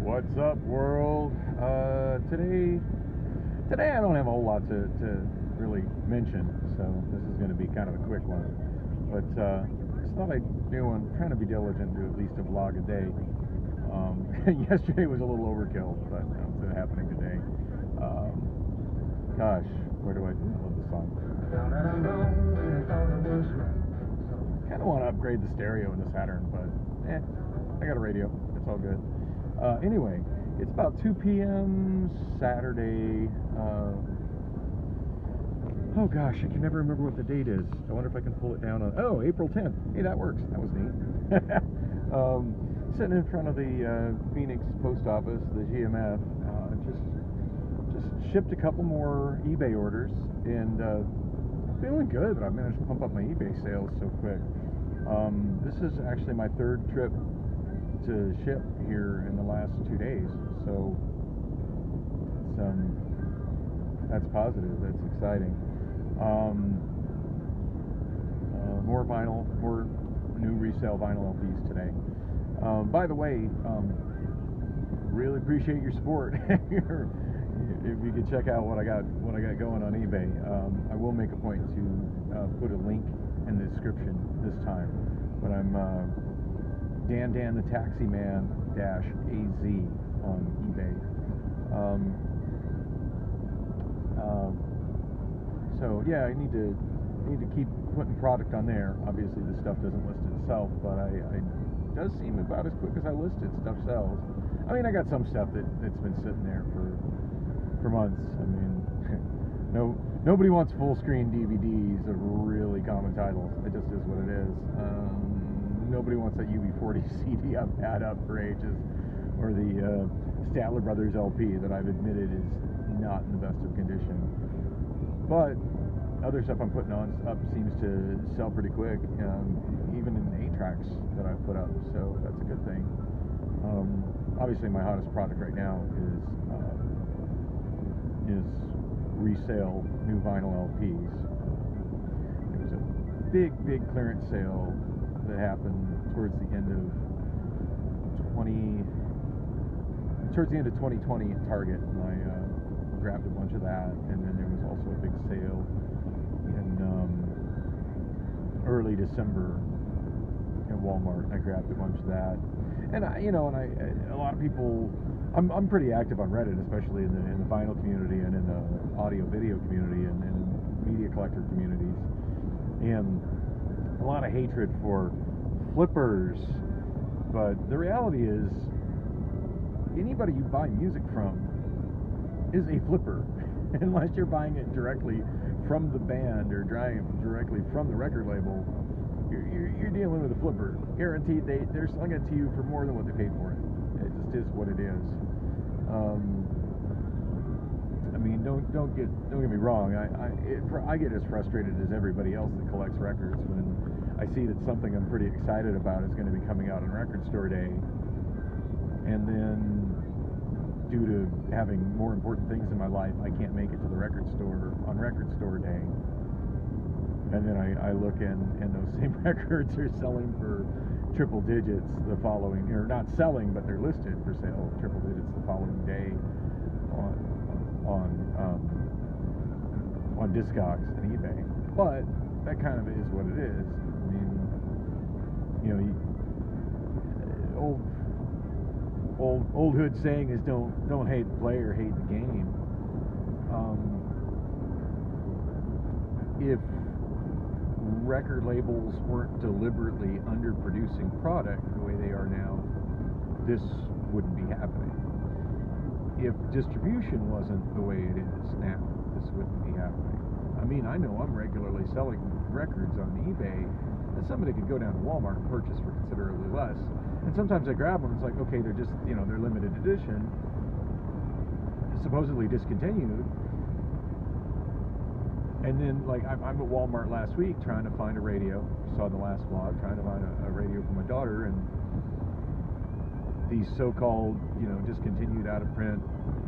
What's up, world? Today I don't have a whole lot to really mention, so this is going to be kind of a quick one. But just thought I'm trying to be diligent to do at least a vlog a day. Yesterday was a little overkill, but it's happening today. Gosh, where do I love the song? Kind of want to upgrade the stereo in the Saturn, but I got a radio. It's all good. Anyway, it's about 2 p.m. Saturday. Oh gosh, I can never remember what the date is. I wonder if I can pull it down on. Oh, April 10th. Hey, that works. That was neat. Sitting in front of the Phoenix post office, the GMF. Just shipped a couple more eBay orders, and feeling good that I've managed to pump up my eBay sales so quick. This is actually my third trip to ship here in the last 2 days, so that's positive. That's exciting. More vinyl, more new resale vinyl LPs today. By the way, really appreciate your support. If you could check out what I got going on eBay, I will make a point to put a link in the description this time. But I'm Dan the Taxi Man -AZ on eBay. So yeah, I need to keep putting product on there. Obviously, the stuff doesn't list itself, but it does seem about as quick as I listed, stuff sells. I mean, I got some stuff that's been sitting there for months. I mean, nobody wants full screen DVDs of really common titles. It just is what it is. Nobody wants that UB40 CD I've had up for ages, or the Statler Brothers LP that I've admitted is not in the best of condition. But other stuff I'm putting up seems to sell pretty quick, even in 8-tracks that I've put up, so that's a good thing. Obviously, my hottest product right now is resale new vinyl LPs. It was a big clearance sale that happened towards the end of 2020 at Target, and I grabbed a bunch of that. And then there was also a big sale in early December at Walmart. I grabbed a bunch of that, and a lot of people. I'm pretty active on Reddit, especially in the vinyl community and in the audio video community and media collector communities, and a lot of hatred for flippers. But the reality is, anybody you buy music from is a flipper, unless you're buying it directly from the band or directly from the record label. You're dealing with a flipper. Guaranteed, they're selling it to you for more than what they paid for it. It just is what it is. I mean, don't get me wrong. I get as frustrated as everybody else that collects records when I see that something I'm pretty excited about is going to be coming out on Record Store Day, and then due to having more important things in my life, I can't make it to the record store on Record Store Day. And then I look and those same records are selling for triple digits the following, or not selling, but they're listed for sale triple digits the following day on Discogs and eBay. But that kind of is what it is. I mean, old hood saying is don't hate the player, hate the game. If record labels weren't deliberately underproducing product the way they are now, this wouldn't be happening. If distribution wasn't the way it is now, this wouldn't be happening. I mean, I know I'm regularly selling records on eBay that somebody could go down to Walmart and purchase for considerably less. And sometimes I grab them, it's like, okay, they're just, they're limited edition, supposedly discontinued. And then, like, I'm at Walmart last week trying to find a radio. You saw the last vlog, trying to find a radio for my daughter, and these so-called, discontinued out-of-print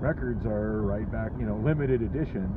records are right back, limited edition,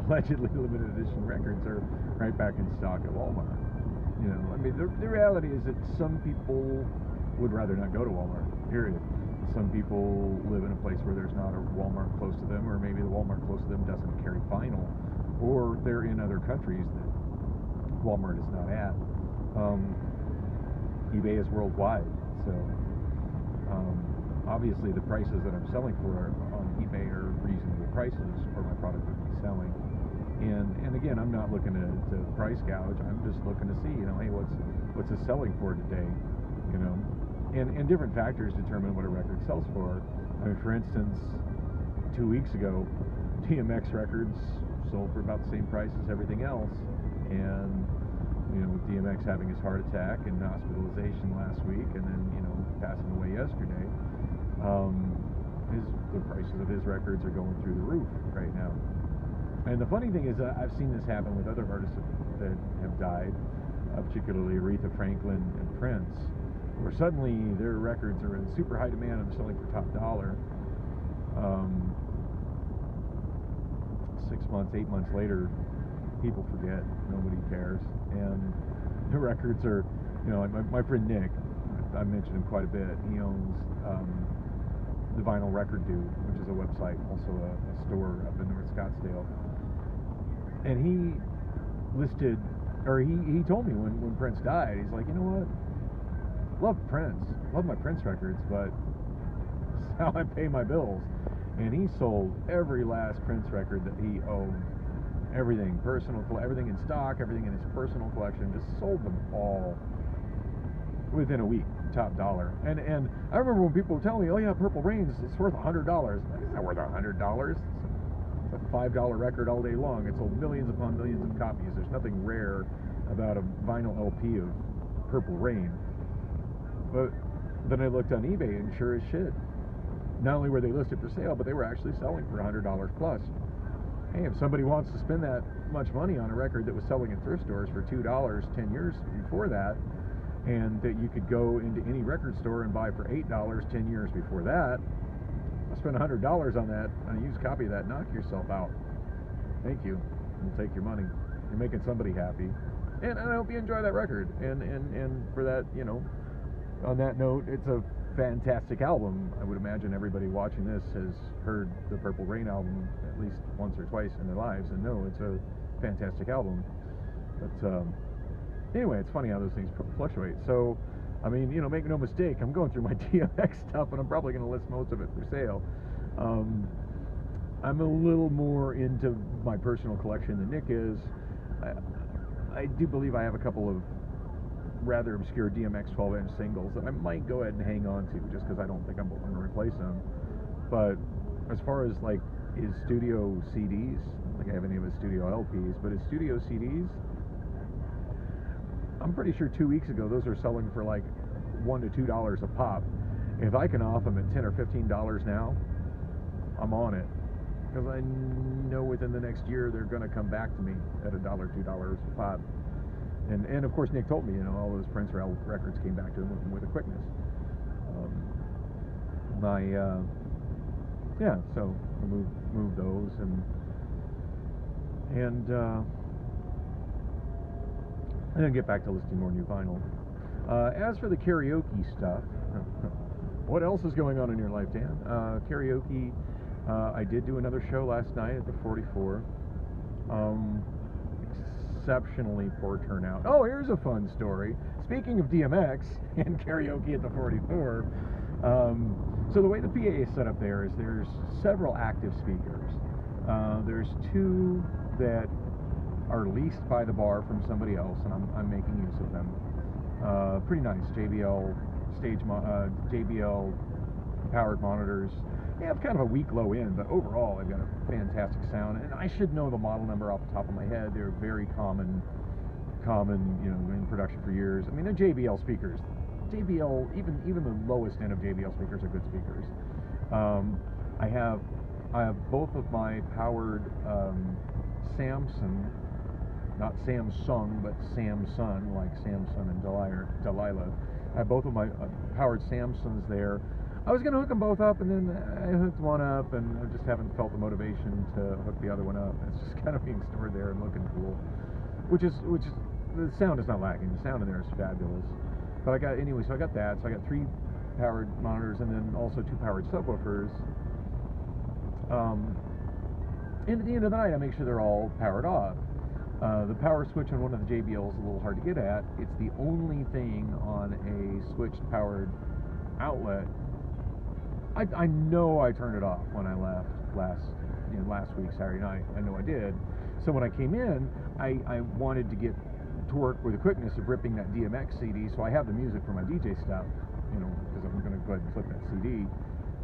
allegedly limited edition records are right back in stock at Walmart. I mean, the reality is that some people would rather not go to Walmart, period. Some people live in a place where there's not a Walmart close to them, or maybe the Walmart close to them doesn't carry vinyl, or they're in other countries that Walmart is not at. eBay is worldwide, so obviously the prices that I'm selling for on eBay are reasonable prices for my product to be selling. And again, I'm not looking to price gouge. I'm just looking to see, hey, what's it selling for today, And different factors determine what a record sells for. I mean, for instance, 2 weeks ago, DMX records sold for about the same price as everything else, and with DMX having his heart attack and hospitalization last week, and then passing away yesterday, the prices of his records are going through the roof right now. And the funny thing is, I've seen this happen with other artists that have died, particularly Aretha Franklin and Prince, where suddenly their records are in super high demand and they're selling for top dollar. 6 months, 8 months later, people forget, nobody cares, and the records are, my friend Nick, I mentioned him quite a bit. He owns the Vinyl Record Dude, which is a website, also a store up in North Scottsdale. And he listed, or he told me when Prince died, he's like, you know what? Love Prince, love my Prince records, but this is how I pay my bills. And he sold every last Prince record that he owned, everything everything in stock, everything in his personal collection, just sold them all within a week, top dollar. And I remember when people were telling me, oh yeah, Purple Rain's it's worth $100. It's not worth $100. It's a $5 record all day long. It sold millions upon millions of copies. There's nothing rare about a vinyl LP of Purple Rain. But then I looked on eBay, and sure as shit, not only were they listed for sale, but they were actually selling for $100 plus. Hey, if somebody wants to spend that much money on a record that was selling at thrift stores for $2 10 years before that, and that you could go into any record store and buy for $8 10 years before that, I'll spend $100 on that, on a used copy of that, knock yourself out. Thank you. We'll take your money. You're making somebody happy. And I hope you enjoy that record. And for that, on that note, it's a fantastic album. I would imagine everybody watching this has heard the Purple Rain album at least once or twice in their lives and know it's a fantastic album. But anyway, it's funny how those things fluctuate. So, I mean, make no mistake, I'm going through my DMX stuff, and I'm probably going to list most of it for sale. I'm a little more into my personal collection than Nick is. I do believe I have a couple of rather obscure DMX 12-inch singles that I might go ahead and hang on to, just because I don't think I'm going to replace them. But as far as like his studio CDs, I don't think I have any of his studio LPs, but his studio CDs, I'm pretty sure 2 weeks ago those are selling for like $1 to $2 a pop. If I can offer them at $10 or $15 now, I'm on it, because I know within the next year they're going to come back to me at $1, $2 a pop. And of course Nick told me, all those Prince records came back to him with a quickness. So I moved those and then get back to listing more new vinyl. As for the karaoke stuff, what else is going on in your life, Dan? Karaoke, I did do another show last night at the 44. Exceptionally poor turnout. Oh, here's a fun story. Speaking of DMX and karaoke at the 44, so the way the PA is set up there is there's several active speakers. There's two that are leased by the bar from somebody else, and I'm making use of them. Pretty nice JBL JBL powered monitors. They have kind of a weak low end, but overall they've got a fantastic sound. And I should know the model number off the top of my head. They're very common, in production for years. I mean, they're JBL speakers. JBL, even the lowest end of JBL speakers are good speakers. I have both of my powered Samsung, not Samsung, but Samsung, like Samsung and Delilah. I have both of my powered Samsungs there. I was going to hook them both up, and then I hooked one up, and I just haven't felt the motivation to hook the other one up. It's just kind of being stored there and looking cool, which is the sound is not lacking. The sound in there is fabulous. But so I got that. So I got 3 powered monitors and then also 2 powered subwoofers. And at the end of the night, I make sure they're all powered off. The power switch on one of the JBLs is a little hard to get at. It's the only thing on a switched powered outlet. I know I turned it off when I left last week, Saturday night. I know I did. So when I came in, I wanted to get to work with the quickness of ripping that DMX CD, so I have the music for my DJ stuff, because I'm going to go ahead and flip that CD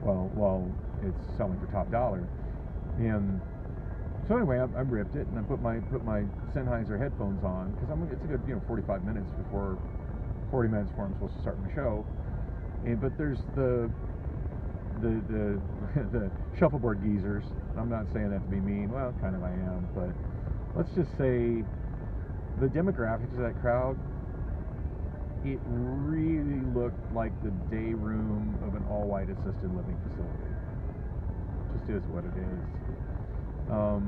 while it's selling for top dollar. And so anyway, I ripped it and I put my Sennheiser headphones on, because it's a good 40 minutes before I'm supposed to start my show. But there's the shuffleboard geezers. I'm not saying that to be mean. Well, kind of I am, but let's just say the demographics of that crowd, it really looked like the day room of an all-white assisted living facility. It just is what it is. I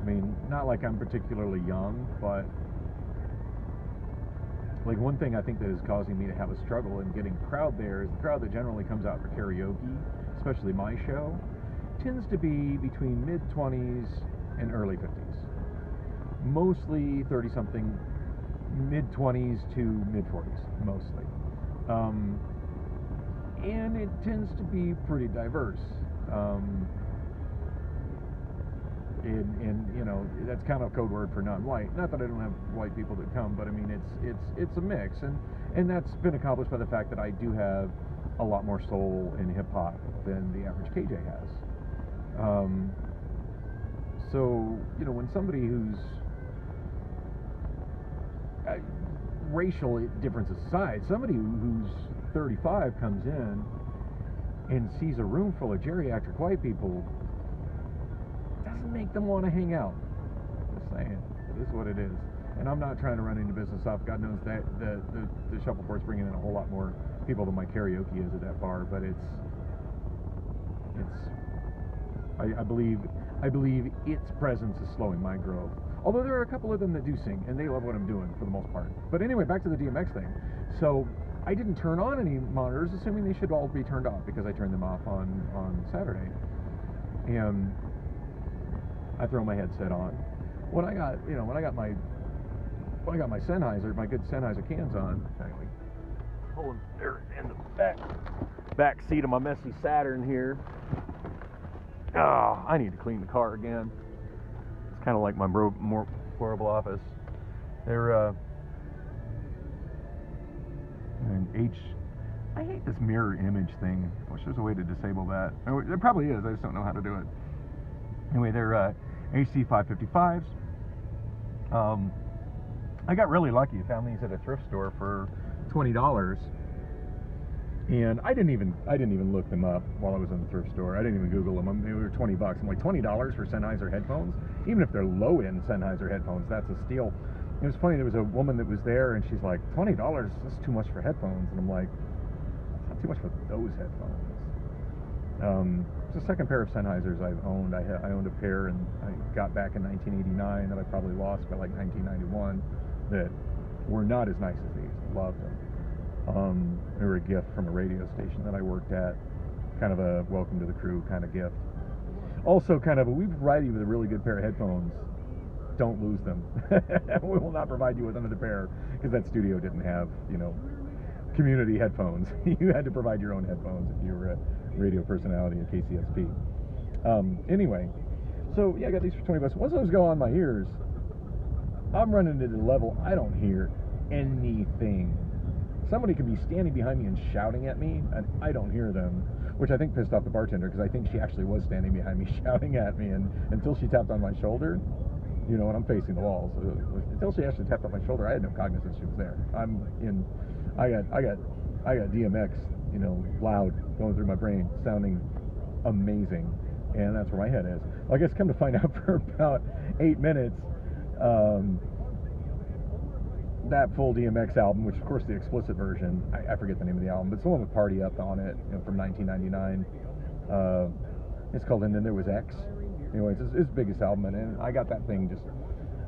mean, not like I'm particularly young, but like one thing I think that is causing me to have a struggle in getting crowd there is the crowd that generally comes out for karaoke, especially my show, tends to be between mid-20s and early 50s. Mostly 30-something, mid-20s to mid-40s, mostly. And it tends to be pretty diverse. And that's kind of a code word for non-white. Not that I don't have white people that come, but I mean it's a mix, and that's been accomplished by the fact that I do have a lot more soul in hip hop than the average KJ has. So when somebody who's racial differences aside, somebody who's 35 comes in and sees a room full of geriatric white people, doesn't make them want to hang out. Just saying, it is what it is. And I'm not trying to run any business off. God knows that the shuffleboard's bringing in a whole lot more people than my karaoke is at that bar. But I believe its presence is slowing my growth. Although there are a couple of them that do sing, and they love what I'm doing for the most part. But anyway, back to the DMX thing. So I didn't turn on any monitors, assuming they should all be turned off, because I turned them off on Saturday. And I throw my headset on. When I got my Sennheiser, my good Sennheiser cans on, actually pulling there in the back seat of my messy Saturn here. Oh, I need to clean the car again. It's kind of like my more horrible office. They're I hate this mirror image thing. I wish there was a way to disable that. There probably is. I just don't know how to do it. Anyway, they're HC 555s. I got really lucky. I found these at a thrift store for $20, and I didn't even look them up while I was in the thrift store. I didn't even Google them. They were $20. I'm like, $20 for Sennheiser headphones? Even if they're low-end Sennheiser headphones, that's a steal. It was funny. There was a woman that was there, and she's like, $20? That's too much for headphones. And I'm like, it's not too much for those headphones. It's the second pair of Sennheisers I've owned. I owned a pair, and I got back in 1989 that I probably lost by like 1991 that were not as nice as these. Loved them. They were a gift from a radio station that I worked at. Kind of a welcome to the crew kind of gift. Also kind of we provide you with a really good pair of headphones. Don't lose them. We will not provide you with another pair, because that studio didn't have, community headphones. You had to provide your own headphones if you were a radio personality at KCSP. Anyway, so yeah, I got these for $20. Once those go on my ears, I'm running to the level I don't hear anything. Somebody could be standing behind me and shouting at me, and I don't hear them, which I think pissed off the bartender, because I think she actually was standing behind me shouting at me, and until she tapped on my shoulder, and I'm facing the walls. Until she actually tapped on my shoulder, I had no cognizance she was there. I got DMX, loud going through my brain, sounding amazing, and that's where my head is. Well, I guess come to find out, for about 8 minutes, that full DMX album, which of course the explicit version, I forget the name of the album, but it's the one with Party Up on it, from 1999. It's called And Then There Was X. Anyway, it's his biggest album, and I got that thing just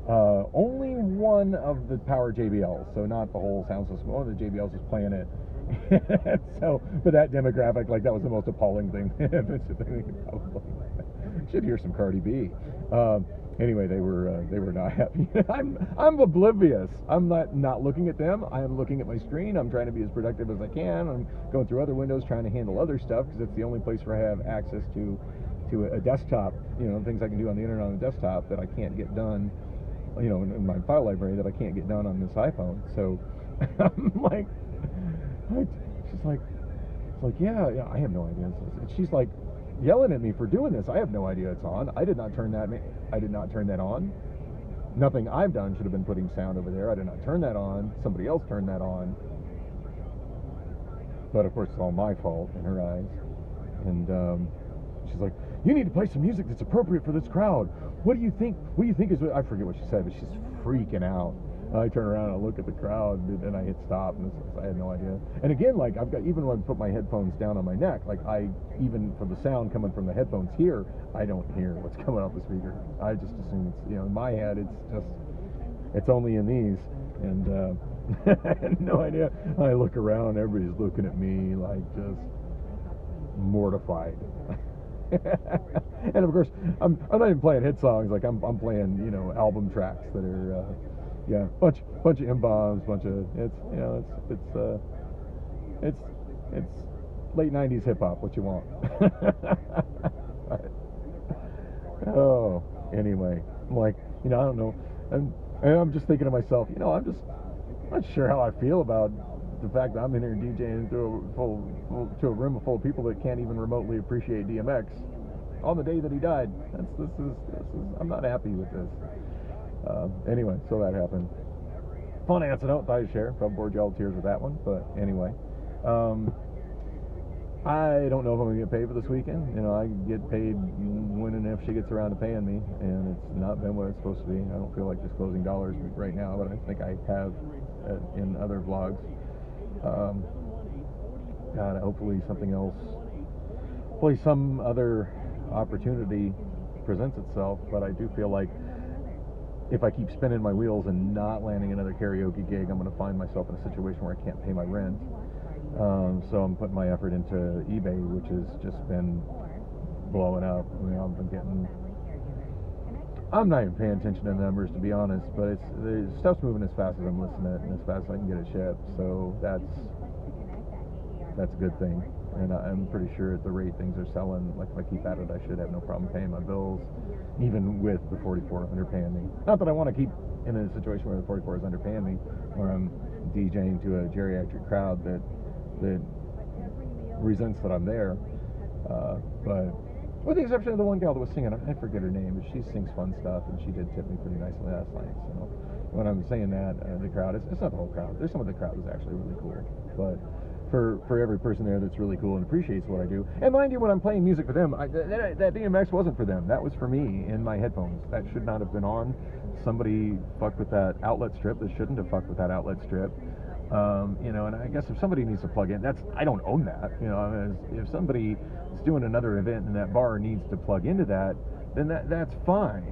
only one of the power JBLs, so not the whole sound system. One of the JBLs is playing it, So, for that demographic, like, that was the most appalling thing. Probably should hear some Cardi B. Anyway, they were not happy. I'm oblivious. I'm not looking at them. I am looking at my screen. I'm trying to be as productive as I can. I'm going through other windows, trying to handle other stuff, because it's the only place where I have access to a desktop. Things I can do on the internet on the desktop that I can't get done. In my file library that I can't get done on this iPhone. So I'm like, she's like, yeah, I have no idea. She's like yelling at me for doing this. I have no idea it's on. I did not turn that on. Nothing I've done should have been putting sound over there. I did not turn that on. Somebody else turned that on. But of course, it's all my fault in her eyes. And she's like, you need to play some music that's appropriate for this crowd. What do you think? What do you think is? I forget what she said, but she's freaking out. I turn around and I look at the crowd, and I hit stop, and I had no idea. And again, like, I've got, even when I put my headphones down on my neck, like, even for the sound coming from the headphones here, I don't hear what's coming off the speaker. I just assume it's, in my head, it's only in these, and I had no idea. I look around, everybody's looking at me like just mortified. And of course, I'm not even playing hit songs. Like, I'm playing, album tracks that are, bunch of M-bombs, it's late 90s hip hop. What you want? Oh, anyway, I'm like, I don't know, and I'm just thinking to myself, I'm just not sure how I feel about the fact that I'm in here DJing to a room full of people that can't even remotely appreciate DMX on the day that he died. This is I'm not happy with this. Anyway, so that happened. Fun anecdote I share. Probably bored y'all to tears with that one, but anyway. I don't know if I'm going to get paid for this weekend. I get paid when and if she gets around to paying me, and it's not been what it's supposed to be. I don't feel like disclosing dollars right now, but I think I have in other vlogs. God, hopefully something else, hopefully some other opportunity presents itself, but I do feel like if I keep spinning my wheels and not landing another karaoke gig, I'm going to find myself in a situation where I can't pay my rent. So I'm putting my effort into eBay, which has just been blowing up. I'm not even paying attention to the numbers, to be honest, but the stuff's moving as fast as I'm listing it, and as fast as I can get it shipped. So that's a good thing. And I'm pretty sure at the rate things are selling, like, if I keep at it, I should have no problem paying my bills, even with the 44 underpaying me. Not that I want to keep in a situation where the 44 is underpaying me, where I'm DJing to a geriatric crowd that resents that I'm there. But with the exception of the one gal that was singing, I forget her name, but she sings fun stuff, and she did tip me pretty nicely last night. So when I'm saying that, the crowd, it's not the whole crowd. There's some of the crowd that's actually really cool, but for every person there that's really cool and appreciates what I do. And mind you, when I'm playing music for them, that DMX wasn't for them. That was for me in my headphones. That should not have been on. Somebody fucked with that outlet strip that shouldn't have fucked with that outlet strip. And I guess if somebody needs to plug in, I don't own that. If somebody is doing another event and that bar needs to plug into that, then that's fine.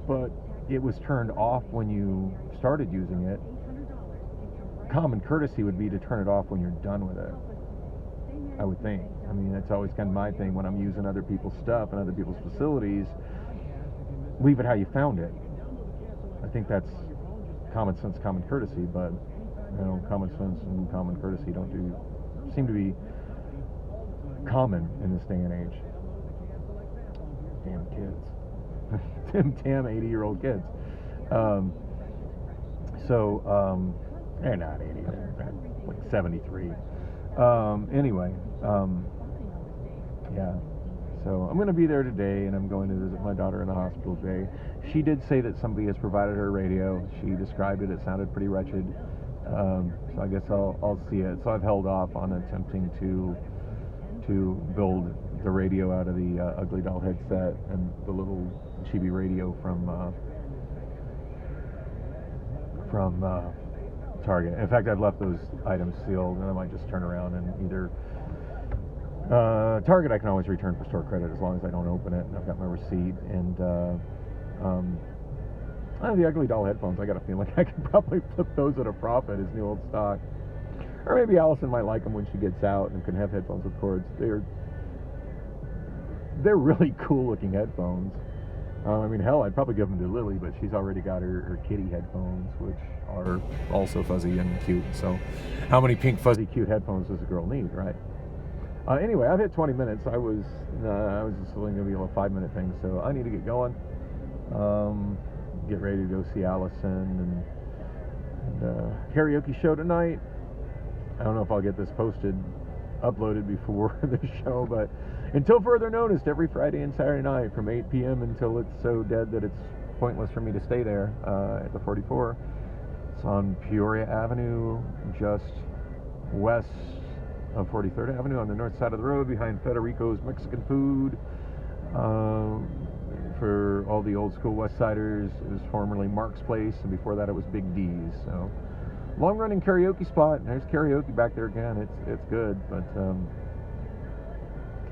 But it was turned off when you started using it. Common courtesy would be to turn it off when you're done with it, I would think. That's always kind of my thing when I'm using other people's stuff and other people's facilities. Leave it how you found it. I think that's common sense, common courtesy, but common sense and common courtesy don't seem to be common in this day and age. Damn kids. Damn 80-year-old kids. They're not 80, they're like 73. Anyway, yeah. So I'm going to be there today, and I'm going to visit my daughter in the hospital today. She did say that somebody has provided her a radio. She described it. It sounded pretty wretched. So I guess I'll see it. So I've held off on attempting to build the radio out of the Ugly Doll headset and the little chibi radio from Target. In fact, I've left those items sealed, and I might just turn around and either Target I can always return for store credit as long as I don't open it, and I've got my receipt. And the Ugly Doll headphones, I got a feeling I could probably flip those at a profit as new old stock. Or maybe Allison might like them when she gets out and can have headphones with cords. They're really cool looking headphones. I mean, hell, I'd probably give them to Lily, but she's already got her kitty headphones, which are also fuzzy and cute. So how many pink, fuzzy, cute headphones does a girl need, right? Anyway, I've hit 20 minutes. I was just only going to be a little 5-minute thing, so I need to get going. Get ready to go see Allison and karaoke show tonight. I don't know if I'll get this uploaded before the show, but until further notice, every Friday and Saturday night from 8 p.m. until it's so dead that it's pointless for me to stay there at the 44. It's on Peoria Avenue, just west of 43rd Avenue on the north side of the road behind Federico's Mexican Food. For all the old school West Siders, it was formerly Mark's Place, and before that it was Big D's. So long running karaoke spot. There's karaoke back there again. It's good, but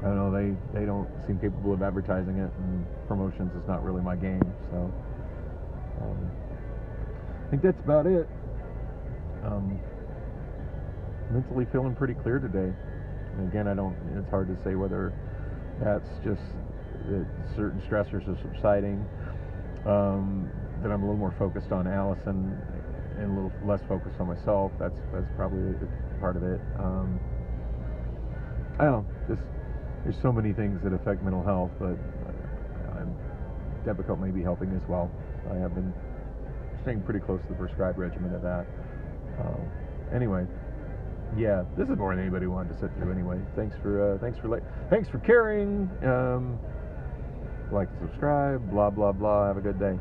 I don't know, they don't seem capable of advertising it, and promotions is not really my game. So I think that's about it. Mentally feeling pretty clear today. And again, it's hard to say whether that's just that certain stressors are subsiding, that I'm a little more focused on Allison and a little less focused on myself. That's probably a part of it. I don't know, just there's so many things that affect mental health, but Depakote may be helping as well. I have been staying pretty close to the prescribed regimen of that. Anyway, yeah, this is more than anybody wanted to sit through. Anyway, thanks for caring. Like, subscribe, blah blah blah. Have a good day.